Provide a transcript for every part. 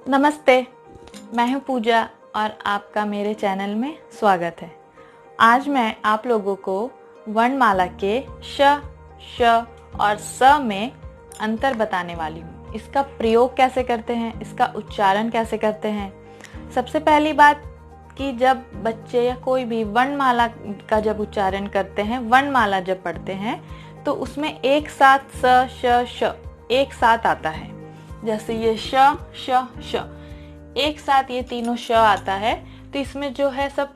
नमस्ते, मैं हूं पूजा और आपका मेरे चैनल में स्वागत है। आज मैं आप लोगों को वर्णमाला के श, श और स में अंतर बताने वाली हूँ। इसका प्रयोग कैसे करते हैं, इसका उच्चारण कैसे करते हैं। सबसे पहली बात कि जब बच्चे या कोई भी वर्णमाला का जब उच्चारण करते हैं, वर्णमाला जब पढ़ते हैं तो उसमें एक साथ स, श, श एक साथ आता है। जैसे ये श श श एक साथ ये तीनों श आता है, तो इसमें जो है सब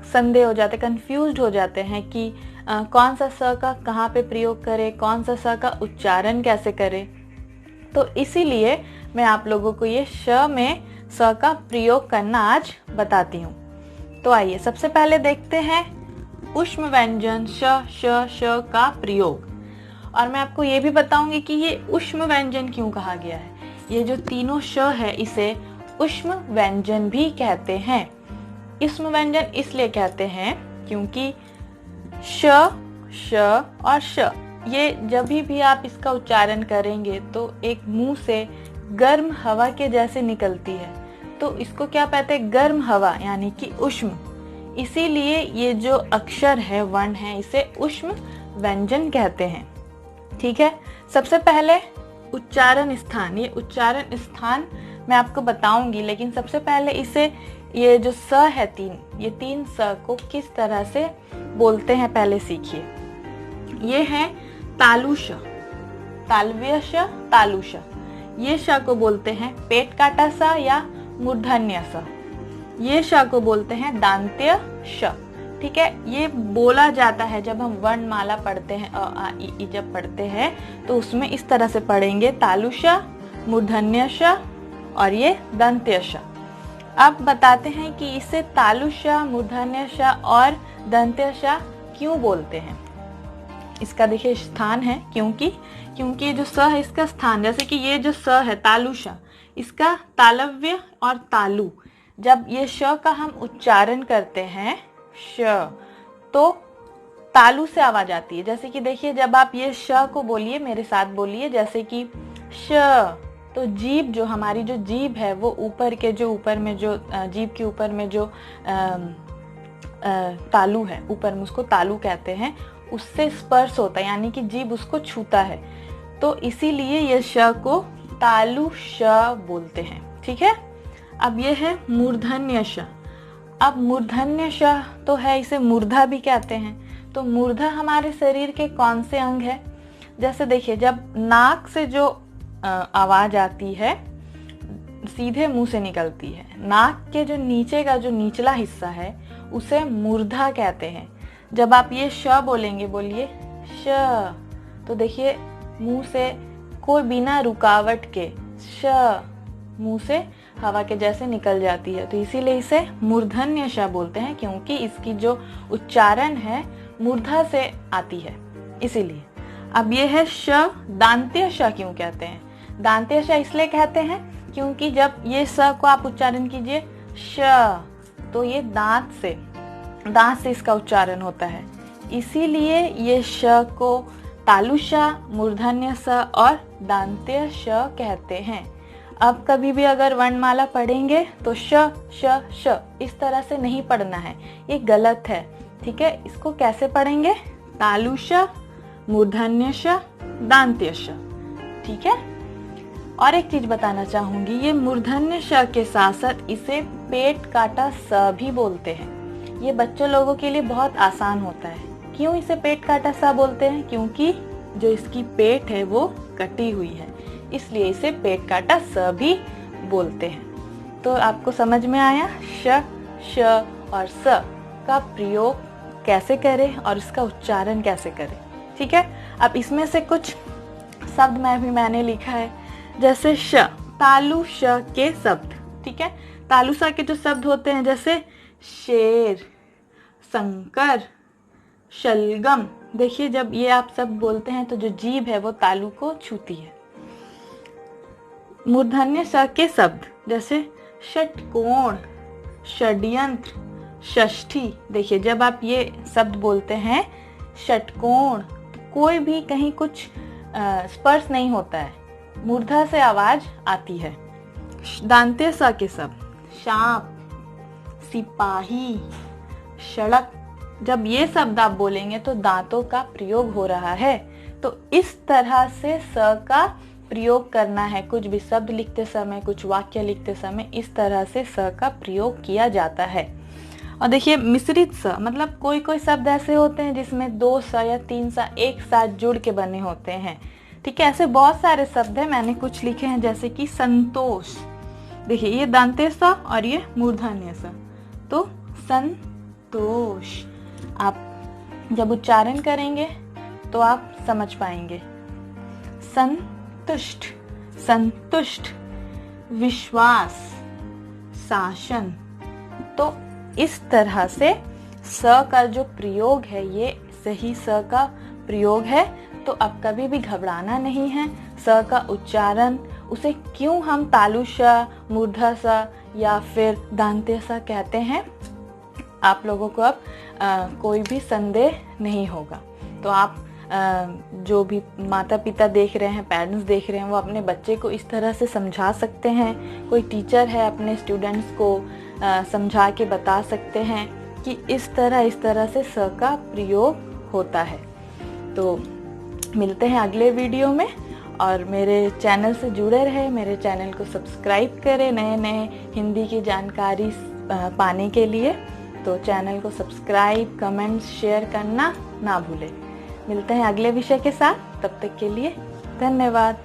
संदेह हो जाते, कंफ्यूज्ड हो जाते हैं कि कौन सा स का कहाँ पे प्रयोग करें, कौन सा स का उच्चारण कैसे करें। तो इसीलिए मैं आप लोगों को ये श में स का प्रयोग करना आज बताती हूँ। तो आइए सबसे पहले देखते हैं ऊष्म व्यंजन श श श का प्रयोग। और मैं आपको ये भी बताऊंगी कि ये ऊष्म व्यंजन क्यों कहा गया है। ये जो तीनों श है इसे ऊष्म व्यंजन भी कहते हैं। ऊष्म व्यंजन इसलिए कहते हैं क्योंकि श, श और श ये जब भी आप इसका उच्चारण करेंगे तो एक मुंह से गर्म हवा के जैसे निकलती है, तो इसको क्या कहते हैं, गर्म हवा यानी कि ऊष्म। इसीलिए ये जो अक्षर है, वर्ण है, इसे ऊष्म व्यंजन कहते हैं। ठीक है, सबसे पहले उच्चारण स्थान। ये उच्चारण स्थान मैं आपको बताऊंगी, लेकिन सबसे पहले इसे ये जो स है ये तीन स को किस तरह से बोलते हैं पहले सीखिए। ये है तालुश, तालव्य श, तालुश। ये श को बोलते हैं पेट काटा सा या मूर्धन्य स। ये श को बोलते हैं दांत्य श। ठीक है, ये बोला जाता है जब हम वर्णमाला पढ़ते हैं, अ आ इ ई जब पढ़ते हैं तो उसमें इस तरह से पढ़ेंगे, तालुश, मूर्धन्य श और ये दंत्य श। अब बताते हैं कि इसे तालुश, मूर्धन्य श और दंत्य श क्यों बोलते हैं। इसका देखिए स्थान है, क्योंकि जो स है इसका स्थान, जैसे कि ये जो स है तालुश, इसका तालव्य और तालु, जब ये श का हम उच्चारण करते हैं श, तो तालु से आवाज आती है। जैसे कि देखिए जब आप ये श को बोलिए, मेरे साथ बोलिए, जैसे कि श, तो जीभ जो हमारी जो जीभ है वो ऊपर के जो ऊपर में जो जीभ के ऊपर में जो तालु है, ऊपर में उसको तालु कहते हैं, उससे स्पर्श होता है यानी कि जीभ उसको छूता है, तो इसीलिए ये श को तालु श बोलते हैं। ठीक है, अब ये है मूर्धन्य श। अब मूर्धन्य श तो है, इसे मूर्धा भी कहते हैं। तो मूर्धा हमारे शरीर के कौन से अंग है। जैसे देखिए जब नाक से जो आवाज आती है सीधे मुंह से निकलती है, नाक के जो नीचे का जो निचला हिस्सा है उसे मूर्धा कहते हैं। जब आप ये श बोलेंगे, बोलिए श, तो देखिए मुंह से कोई बिना रुकावट के श मुंह से हवा के जैसे निकल जाती है, तो इसीलिए इसे मूर्धन्य श बोलते हैं, क्योंकि इसकी जो उच्चारण है मूर्धा से आती है इसीलिए। अब ये है श, दांत्य श क्यों कहते हैं। दांत्य श इसलिए कहते हैं क्योंकि जब ये स को आप उच्चारण कीजिए श, तो ये दांत से इसका उच्चारण होता है, इसीलिए ये श को तालुश, मूर्धन्य स और दांत्य श कहते हैं। अब कभी भी अगर वर्णमाला पढ़ेंगे तो श श श इस तरह से नहीं पढ़ना है, ये गलत है। ठीक है, इसको कैसे पढ़ेंगे, तालुश, मूर्धन्य श, दांत्य श। ठीक है, और एक चीज बताना चाहूंगी, ये मूर्धन्य श के साथ साथ इसे पेट काटा स भी बोलते हैं। ये बच्चे लोगों के लिए बहुत आसान होता है। क्यों इसे पेट काटा सा बोलते हैं, क्योंकि जो इसकी पेट है वो कटी हुई है, इसलिए इसे पेट काटा स भी बोलते हैं। तो आपको समझ में आया श, श और स का प्रयोग कैसे करें और इसका उच्चारण कैसे करें। ठीक है, अब इसमें से कुछ शब्द मैंने लिखा है, जैसे श, तालु श के शब्द। ठीक है, तालु स के जो शब्द होते हैं जैसे शेर, शंकर, शलगम। देखिए जब ये आप सब बोलते हैं तो जो जीभ है वो तालु को छूती है। मूर्धन्य स के शब्द जैसे षटकोण, षड्यंत्र, षष्ठी। देखिए जब आप ये शब्द बोलते हैं षटकोण, तो कोई भी कहीं कुछ स्पर्श नहीं होता है, मूर्धा से आवाज आती है। दांते स के शब्द सांप, सिपाही, सड़क, जब ये शब्द आप बोलेंगे तो दांतों का प्रयोग हो रहा है। तो इस तरह से स का प्रयोग करना है। कुछ भी शब्द लिखते समय, कुछ वाक्य लिखते समय इस तरह से स का प्रयोग किया जाता है। और देखिए मिश्रित स मतलब कोई कोई शब्द ऐसे होते हैं जिसमें 2 स या 3 स एक साथ जुड़ के बने होते हैं। ठीक है, ऐसे बहुत सारे शब्द हैं, मैंने कुछ लिखे हैं जैसे कि संतोष। देखिए ये दांते स और ये मूर्धन्य स, तो संतोष। आप जब उच्चारण करेंगे तो आप समझ पाएंगे। संतुष्ट, संतुष्ट, विश्वास, शासन। तो इस तरह से स का जो प्रयोग है ये सही स का प्रयोग है। तो अब कभी भी घबराना नहीं है। स का उच्चारण, उसे क्यों हम तालु श, मूर्धा स या फिर दांते स कहते हैं, आप लोगों को अब कोई भी संदेह नहीं होगा। तो आप जो भी माता पिता देख रहे हैं, पेरेंट्स देख रहे हैं, वो अपने बच्चे को इस तरह से समझा सकते हैं। कोई टीचर है अपने स्टूडेंट्स को समझा के बता सकते हैं कि इस तरह से स का प्रयोग होता है। तो मिलते हैं अगले वीडियो में, और मेरे चैनल से जुड़े रहे, मेरे चैनल को सब्सक्राइब करें नए नए हिंदी की जानकारी पाने के लिए। तो चैनल को सब्सक्राइब, कमेंट्स, शेयर करना ना भूलें। मिलते हैं अगले विषय के साथ, तब तक के लिए धन्यवाद।